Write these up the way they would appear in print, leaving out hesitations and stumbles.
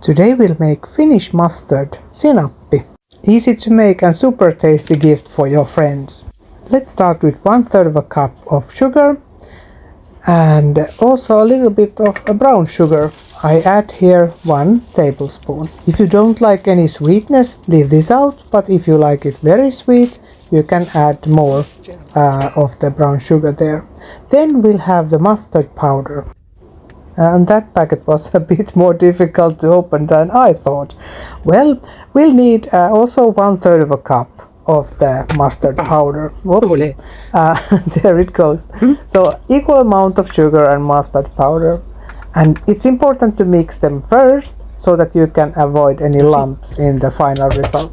Today we'll make Finnish mustard, Sinappi. Easy to make and super tasty gift for your friends. Let's start with 1/3 of a cup of sugar and also a little bit of a brown sugar. I add here 1 tablespoon. If you don't like any sweetness, leave this out, but if you like it very sweet, you can add more of the brown sugar there. Then we'll have the mustard powder. And that packet was a bit more difficult to open than I thought. Well, we'll need also 1/3 of a cup of the mustard powder. Whoops. There it goes. So equal amount of sugar and mustard powder. And it's important to mix them first so that you can avoid any lumps in the final result.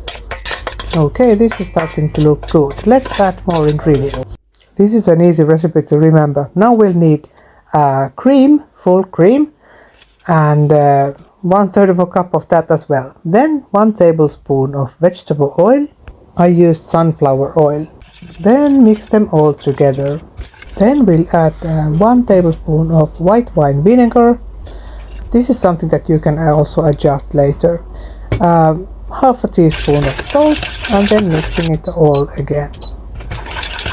Okay, this is starting to look good. Let's add more ingredients. This is an easy recipe to remember. Now we'll need cream, full cream, and 1/3 of a cup of that as well. Then 1 tablespoon of vegetable oil. I used sunflower oil. Then mix them all together. Then we'll add 1 tablespoon of white wine vinegar. This is something that you can also adjust later. Half a teaspoon of salt, and then mixing it all again.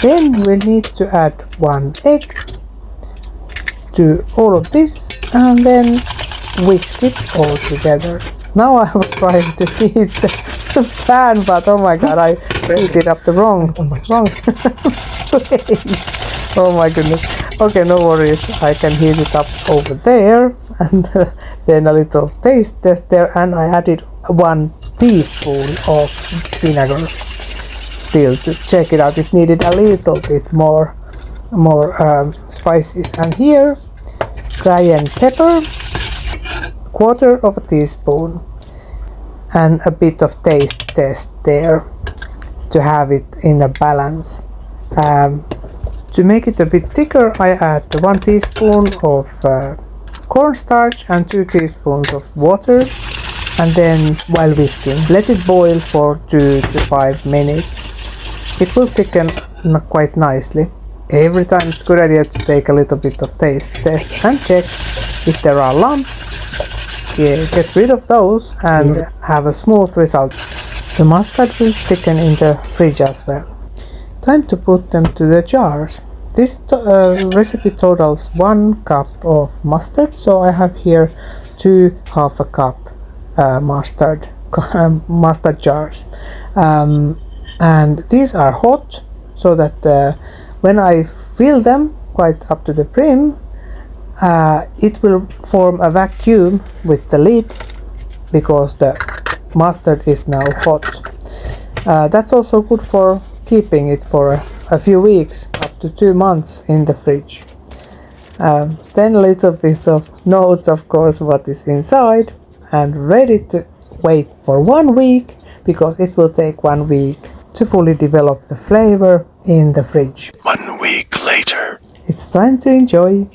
Then we'll need to add 1 egg to all of this, and then whisk it all together. Now I was trying to heat the pan, but oh my god, I heated up the wrong place. Oh my goodness. Okay, no worries. I can heat it up over there, and then a little taste test there, and I added 1 teaspoon of vinegar. Still, to check it out, it needed a little bit more spices. And here, cayenne pepper, 1/4 of a teaspoon, and a bit of taste test there to have it in a balance. To make it a bit thicker, I add 1 teaspoon of cornstarch and 2 teaspoons of water, and then while whisking, let it boil for 2 to 5 minutes. It will thicken quite nicely. Every time it's a good idea to take a little bit of taste test and check if there are lumps. Get rid of those and have a smooth result. The mustard will thicken in the fridge as well. Time to put them to the jars. This recipe totals 1 cup of mustard, so I have here 2 half a cup mustard jars. And these are hot, so that when I fill them quite up to the brim, it will form a vacuum with the lid because the mustard is now hot. That's also good for keeping it for a few weeks, up to 2 months in the fridge. Then a little bit of notes, of course, what is inside, and ready to wait for 1 week because it will take 1 week to fully develop the flavor in the fridge. 1 week later. It's time to enjoy.